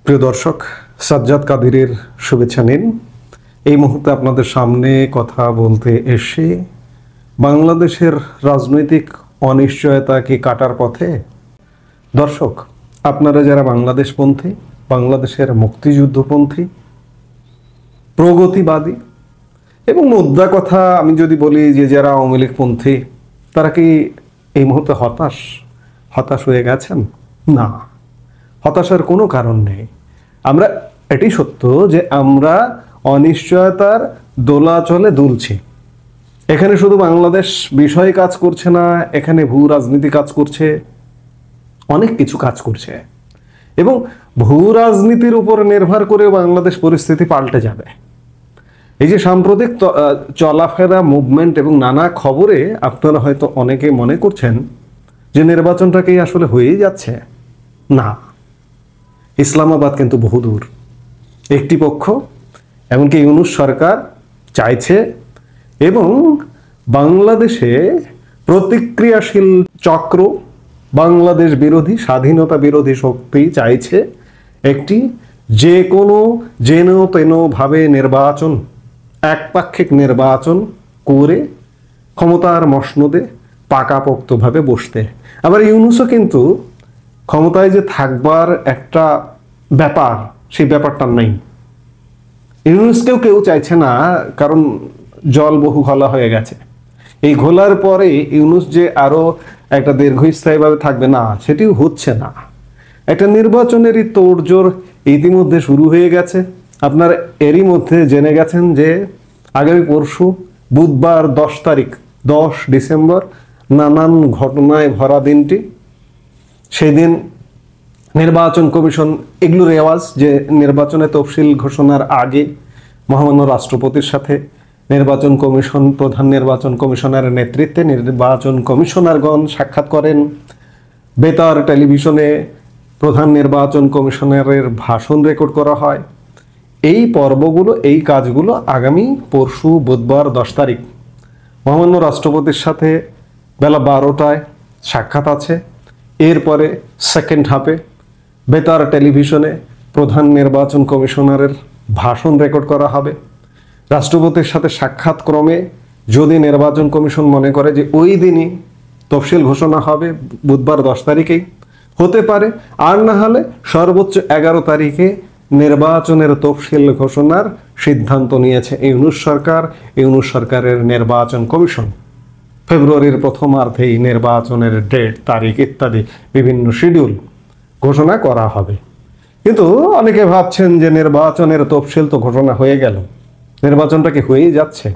প্রিয় দর্শক, সাজ্জাদ কাদিরের শুভেচ্ছা নিন। এই মুহূর্তে আপনাদের সামনে কথা বলতে এসে বাংলাদেশের রাজনৈতিক অনিশ্চয়তা কি কাটার পথে? দর্শক, আপনারা যারা বাংলাদেশপন্থী, বাংলাদেশের মুক্তিযুদ্ধপন্থী, প্রগতিবাদী এবং মুদ্রা কথা আমি যদি বলি যে যারা আওয়ামী লীগপন্থী, তারা কি এই মুহূর্তে হতাশ হয়ে গেছেন? না, হতাশার কোনো কারণ নেই। আমরা এটি সত্য যে আমরা অনিশ্চয়তার দোলাচলে দুলছি। এখানে শুধু বাংলাদেশ বিষয় কাজ করছে না, এখানে ভূ রাজনীতি কাজ করছে, অনেক কিছু কাজ করছে এবং ভূ রাজনীতির উপর নির্ভর করে বাংলাদেশ পরিস্থিতি পাল্টে যাবে। এই যে সাম্প্রতিক চলাফেরা, মুভমেন্ট এবং নানা খবরে আপনারা হয়তো অনেকে মনে করছেন যে নির্বাচনটাকেই আসলে হয়েই যাচ্ছে। না, ইসলামাবাদ কিন্তু বহুদূর। একটি পক্ষ, এমনকি ইউনূস সরকার চাইছে এবং বাংলাদেশে প্রতিক্রিয়াশীল চক্র, বাংলাদেশ বিরোধী, স্বাধীনতা বিরোধী শক্তি চাইছে একটি যে কোনো যেন তেনভাবে নির্বাচন, একপাক্ষিক নির্বাচন করে ক্ষমতার মসনদে পাকাপোক্তভাবে বসতে। আবার ইউনূসও কিন্তু ক্ষমতায় যে থাকবার একটা ব্যাপার, সেই ব্যাপারটা নেই। ইউনূসকেও কেউ চাইছে না, কারণ জল বহু ঘোলা হয়ে গেছে। এই ঘোলার পরে ইউনূস যে আরো একটা দীর্ঘস্থায়ীভাবে থাকবে না, সেটিও হচ্ছে না। একটা নির্বাচনেরই তোড়জোড় ইতিমধ্যে শুরু হয়ে গেছে। আপনারা এরই মধ্যে জেনে গেছেন যে আগামী পরশু বুধবার 10 ডিসেম্বর নানান ঘটনায় ভরা দিনটি। সেদিন নির্বাচন কমিশন, এগুলোর রেওয়াজ যে নির্বাচনে তফসিল ঘোষণার আগে মহামান্য রাষ্ট্রপতির সাথে নির্বাচন কমিশন, প্রধান নির্বাচন কমিশনারের নেতৃত্বে নির্বাচন কমিশনারগণ সাক্ষাৎ করেন। বেতার টেলিভিশনে প্রধান নির্বাচন কমিশনারের ভাষণ রেকর্ড করা হয়। এই পর্বগুলো, এই কাজগুলো আগামী পরশু বুধবার 10 তারিখ মহামান্য রাষ্ট্রপতির সাথে বেলা 12টায় সাক্ষাৎ আছে। এরপরে সেকেন্ড হাফে বেতার টেলিভিশনে প্রধান নির্বাচন কমিশনারের ভাষণ রেকর্ড করা হবে। রাষ্ট্রপতির সাথে সাক্ষাৎ ক্রমে যদি নির্বাচন কমিশন মনে করে যে ওই দিনই তফসিল ঘোষণা হবে, বুধবার 10 তারিখেই হতে পারে, আর না হলে সর্বোচ্চ 11 তারিখে নির্বাচনের তফসিল ঘোষণার সিদ্ধান্ত নিয়েছে ইউনূস সরকার, ইউনূস সরকারের নির্বাচন কমিশন। ফেব্রুয়ারির প্রথমার্ধেই নির্বাচনের ডেট, তারিখ ইত্যাদি বিভিন্ন শিডিউল ঘোষণা করা হবে। কিন্তু অনেকে ভাবছেন যে নির্বাচনের তফসিল তো ঘোষণা হয়ে গেল, নির্বাচনটা কি হয়েই যাচ্ছে?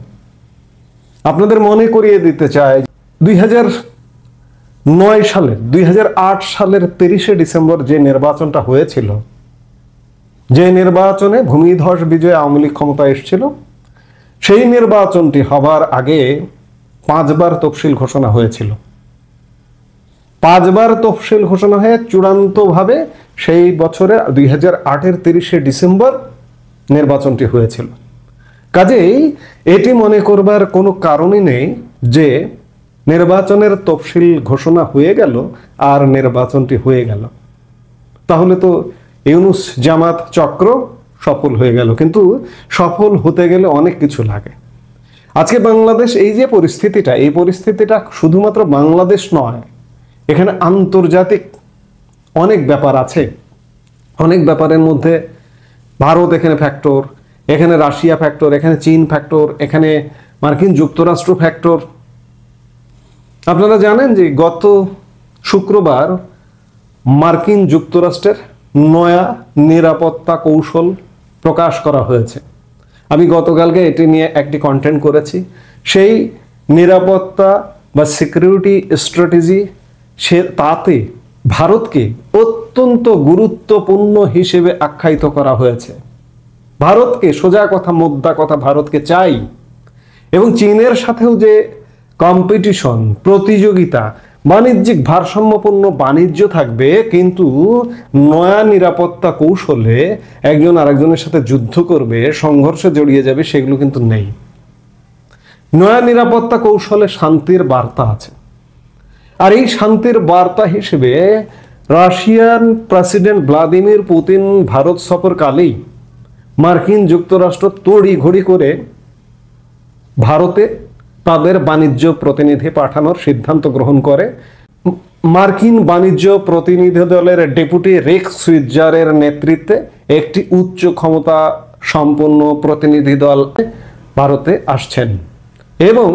আপনাদের মনে করিয়ে দিতে চাই, 2008 সালের 30 ডিসেম্বর যে নির্বাচনটা হয়েছিল, যে নির্বাচনে ভূমিধস বিজয় আওয়ামী লীগ ক্ষমতায় এসেছিল, সেই নির্বাচনটি হবার আগে 5 বার তফসিল ঘোষণা হয়েছিল। 5 বার তফসিল ঘোষণা হয়ে চূড়ান্তভাবে সেই বছরে 2008-এর 30 ডিসেম্বর নির্বাচনটি হয়েছিল। কাজেই এটি মনে করবার কোনো কারণই নেই যে নির্বাচনের তফসিল ঘোষণা হয়ে গেল আর নির্বাচনটি হয়ে গেল, তাহলে তো ইউনূস জামাত চক্র সফল হয়ে গেল। কিন্তু সফল হতে গেলে অনেক কিছু লাগে। আজকে বাংলাদেশ এই যে পরিস্থিতিটা, এই পরিস্থিতিটা শুধুমাত্র বাংলাদেশ নয়, এখানে আন্তর্জাতিক অনেক ব্যাপার আছে। অনেক ব্যাপারের মধ্যে ভারত এখানে ফ্যাক্টর, এখানে রাশিয়া ফ্যাক্টর, এখানে চীন ফ্যাক্টর, এখানে মার্কিন যুক্তরাষ্ট্র ফ্যাক্টর। আপনারা জানেন যে গত শুক্রবার মার্কিন যুক্তরাষ্ট্রের নয়া নিরাপত্তা কৌশল প্রকাশ করা হয়েছে। আমি গতকালকে এটি নিয়ে একটি কন্টেন্ট করেছি। সেই নিরাপত্তা বা সিকিউরিটি স্ট্র্যাটেজি, তাতে ভারতকে অত্যন্ত গুরুত্বপূর্ণ হিসেবে আখ্যায়িত করা হয়েছে। ভারতকে, সোজা কথা, মোদ্দা কথা, ভারতকে চাই। এবং চীনের সাথেও যে কম্পিটিশন, প্রতিযোগিতা, বাণিজ্যিক ভারসাম্যপূর্ণ বাণিজ্য থাকবে, কিন্তু নয়া নিরাপত্তা কৌশলে একজন আরেকজনের সাথে যুদ্ধ করবে, সংঘর্ষে জড়িয়ে যাবে, সেগুলো কিন্তু নেই। নয়া নিরাপত্তা কৌশলে শান্তির বার্তা আছে। আর এই শান্তির বার্তা হিসেবে Russian president Vladimir Putin Bharat সফরকালেই মার্কিন যুক্তরাষ্ট্র তড়িঘড়ি করে ভারতে তাদের বাণিজ্য প্রতিনিধি পাঠানোর সিদ্ধান্ত গ্রহণ করে। মার্কিন বাণিজ্য প্রতিনিধি দলের ডেপুটি রেক্স সুইৎজারের নেতৃত্বে একটি উচ্চ ক্ষমতা সম্পন্ন প্রতিনিধি দল ভারতে আসছেন এবং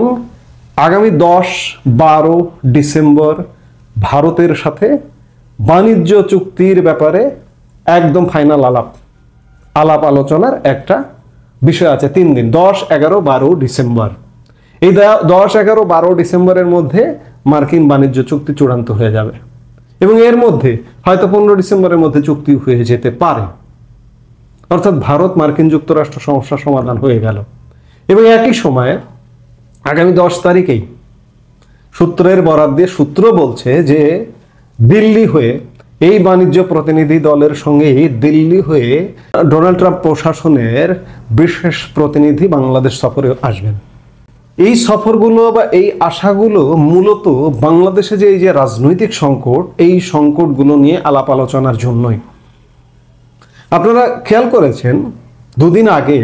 আগামী 10-12 ডিসেম্বর ভারতের সাথে বাণিজ্য চুক্তির ব্যাপারে একদম ফাইনাল আলাপ আলোচনার একটা বিষয় আছে। 3 দিন, 10, 11, 12 ডিসেম্বর। এই 10, 11, 12 ডিসেম্বরের মধ্যে মার্কিন বাণিজ্য চুক্তি চূড়ান্ত হয়ে যাবে এবং এর মধ্যে হয়তো 15 ডিসেম্বরের মধ্যে চুক্তি হয়ে যেতে পারে। অর্থাৎ ভারত মার্কিন যুক্তরাষ্ট্র সমস্যা সমাধান হয়ে গেল। এবং একই সময়ে আগামী 10 তারিখেই সূত্রের বরাত দিয়ে সূত্র বলছে যে দিল্লি হয়ে এই বাণিজ্য প্রতিনিধি দলের সঙ্গে দিল্লি হয়ে ডোনাল্ড ট্রাম্প প্রশাসনের বিশেষ প্রতিনিধি বাংলাদেশ সফরে আসবেন। এই সফরগুলো বা এই আশাগুলো মূলত বাংলাদেশে যে এই যে রাজনৈতিক সংকট, এই সংকটগুলো নিয়ে আলাপ আলোচনার জন্যই। আপনারা খেয়াল করেছেন 2 দিন আগে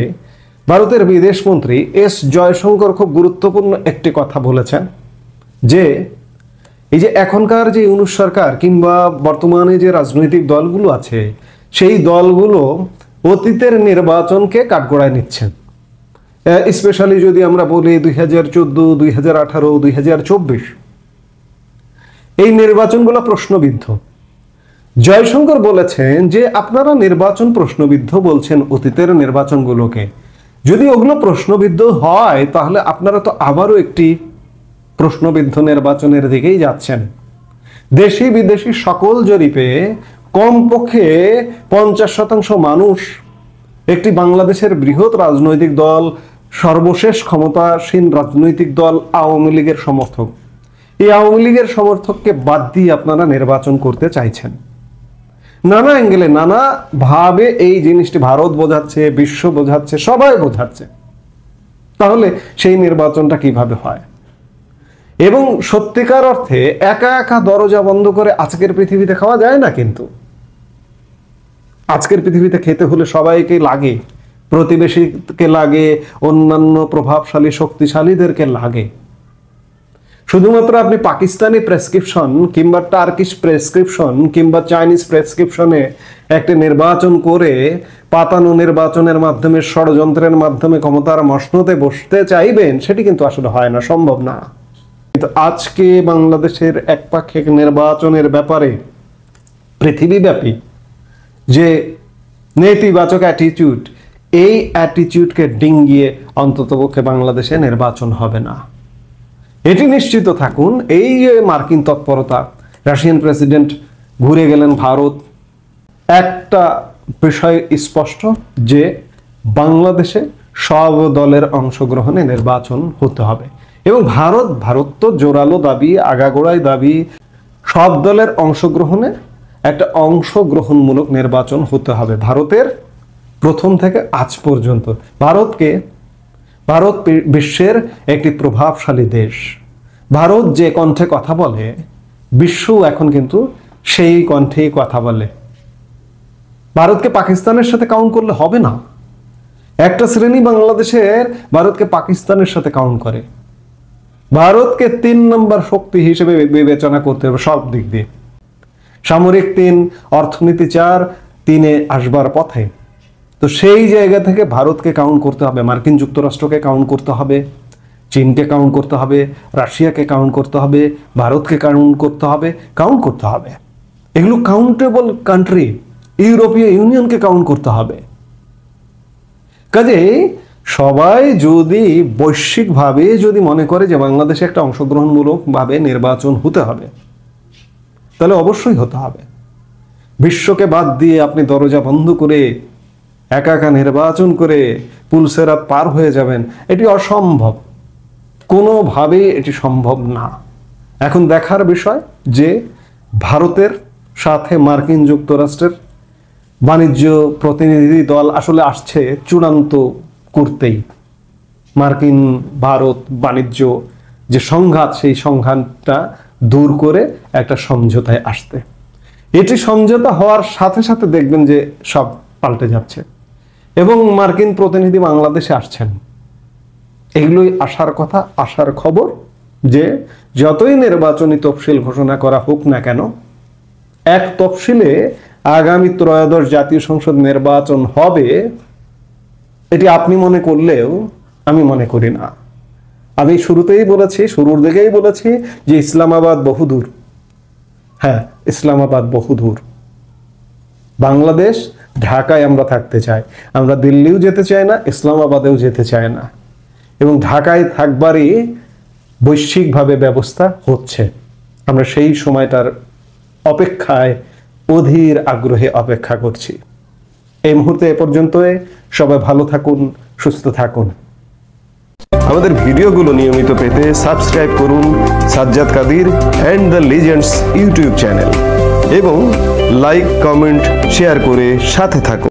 ভারতের বিদেশমন্ত্রী এস জয়শঙ্কর খুব গুরুত্বপূর্ণ একটি কথা বলেছেন যে এই যে এখনকার যে ইউনূস সরকার কিংবা বর্তমানে যে রাজনৈতিক দলগুলো আছে সেই দলগুলো অতীতের নির্বাচনকে কাঠগড়ায় নিচ্ছেন। স্পেশালি যদি আমরা বলি 2014, 2018, 2024 এই নির্বাচনগুলো প্রশ্নবিদ্ধ। জয়শঙ্কর বলেছেন যে আপনারা নির্বাচন প্রশ্নবিদ্ধ বলছেন অতীতের নির্বাচনগুলোকে, যদি ওগুলো প্রশ্নবিদ্ধ হয় তাহলে আপনারা তো আবারও একটি প্রশ্নবিদ্ধ নির্বাচনের দিকেই যাচ্ছেন। দেশি বিদেশি সকল জরিপে কমপক্ষে 50% মানুষ একটি বাংলাদেশের বৃহৎ রাজনৈতিক দল, সর্বশেষ ক্ষমতাসীন রাজনৈতিক দল আওয়ামী লীগের সমর্থক। এই আওয়ামী লীগের সমর্থককে বাদ দিয়ে আপনারা নির্বাচন করতে চাইছেন। নানা অ্যাঙ্গেলে নানা ভাবে এই জিনিসটি ভারত বোঝাচ্ছে, বিশ্ব বোঝাচ্ছে, সবাই বোঝাচ্ছে। তাহলে সেই নির্বাচনটা কিভাবে হয়? এবং সত্যিকার অর্থে একা একা দরজা বন্ধ করে আজকের পৃথিবীতে খাওয়া যায় না। কিন্তু আজকের পৃথিবীতে খেতে হলে সবাইকে লাগে, প্রতিবেশীকে লাগে, অন্যান্য প্রভাবশালী শক্তিশালীদেরকে লাগে। শুধুমাত্র আপনি পাকিস্তানি প্রেসক্রিপশন কিংবা টার্কিশ প্রেসক্রিপশন কিংবা চাইনিজ প্রেসক্রিপশনে একটি নির্বাচন করে পাতানো নির্বাচনের মাধ্যমে, ষড়যন্ত্রের মাধ্যমে ক্ষমতার মসনদে বসতে চাইবেন, সেটি কিন্তু আসলে হয় না, সম্ভব না। কিন্তু আজকে বাংলাদেশের একপাক্ষিক নির্বাচনের ব্যাপারে পৃথিবীব্যাপী যে নেতিবাচক অ্যাটিটিউড, এই অ্যাটিটিউডকে ডিঙ্গিয়ে অন্ততপক্ষে বাংলাদেশে নির্বাচন হবে না। এটি নিশ্চিত থাকুন। এই যে মার্কিন তৎপরতা, রাশিয়ান প্রেসিডেন্ট ঘুরে গেলেন ভারত, একটা বিষয় স্পষ্ট যে বাংলাদেশে সব দলের অংশগ্রহণে নির্বাচন হতে হবে। এবং ভারত তো জোরালো দাবি, আগাগোড়াই দাবি, সব দলের অংশগ্রহণে একটা অংশগ্রহণমূলক নির্বাচন হতে হবে। ভারতের প্রথম থেকে আজ পর্যন্ত ভারত বিশ্বের একটি প্রভাবশালী দেশ। ভারত যে কণ্ঠে কথা বলে, বিশ্ব এখন কিন্তু সেই কণ্ঠেই কথা বলে। ভারতকে পাকিস্তানের সাথে কাউন্ট করলে হবে না। একটা শ্রেণী বাংলাদেশের ভারতকে পাকিস্তানের সাথে কাউন্ট করে। ভারতকে 3 নম্বর শক্তি হিসেবে বিবেচনা করতে হবে সব দিক দিয়ে। সামরিক 3, অর্থনীতি 4, 3-এ আসবার পথে। তো সেই জায়গা থেকে ভারতকে কাউন্ট করতে হবে, মার্কিন যুক্তরাষ্ট্রকে কাউন্ট করতে হবে, চীনকে কাউন্ট করতে হবে, রাশিয়াকে কাউন্ট করতে হবে, ভারতকে কাউন্ট করতে হবে। এগুলো কাউন্টেবল কান্ট্রি। ইউরোপীয় ইউনিয়নকে কাউন্ট করতে হবে। কাজেই সবাই যদি বৈশ্বিকভাবে যদি মনে করে যে বাংলাদেশে একটা অংশগ্রহণমূলকভাবে নির্বাচন হতে হবে, তাহলে অবশ্যই হতে হবে। বিশ্বকে বাদ দিয়ে আপনি দরজা বন্ধ করে একা একা নির্বাচন করে পুলসেরাত পার হয়ে যাবেন, এটি অসম্ভব। কোনোভাবেই এটি সম্ভব না। এখন দেখার বিষয় যে ভারতের সাথে মার্কিন যুক্তরাষ্ট্রের বাণিজ্য প্রতিনিধি দল আসলে আসছে চূড়ান্ত করতেই, মার্কিন ভারত বাণিজ্য যে সংঘাত, সেই সংঘাতটা দূর করে একটা সমঝোতায় আসতে। এটি সমঝোতা হওয়ার সাথে সাথে দেখবেন যে সব পাল্টে যাচ্ছে এবং মার্কিন প্রতিনিধি বাংলাদেশে আসছেন। এগুলোই আসার কথা, আসার খবর যে যতই নির্বাচনী তফসিল ঘোষণা করা হোক না কেন, এক তফসিলে আগামী ত্রয়োদশ জাতীয় সংসদ নির্বাচন হবে, এটি আপনি মনে করলেও আমি মনে করি না। আমি শুরুতেই বলেছি, শুরুর দিকেই বলেছি যে ইসলামাবাদ বহুদূর। হ্যাঁ, ইসলামাবাদ বহুদূর। বাংলাদেশ ঢাকায় আমরা থাকতে চাই, আমরা দিল্লিও যেতে চাই না, ইসলামাবাদেও যেতে চাই না। এবং ঢাকায় থাকবারই বৈশ্বিকভাবে ব্যবস্থা হচ্ছে। আমরা সেই সময়টার অপেক্ষায় অধীর আগ্রহে অপেক্ষা করছি। এই মুহূর্তে এ পর্যন্তই। সবাই ভালো থাকুন, সুস্থ থাকুন। আমাদের ভিডিওগুলো নিয়মিত পেতে সাবস্ক্রাইব করুন Sajjad Kadir and the Legends YouTube channel এবং লাইক, কমেন্ট, শেয়ার করে সাথে থাকুন।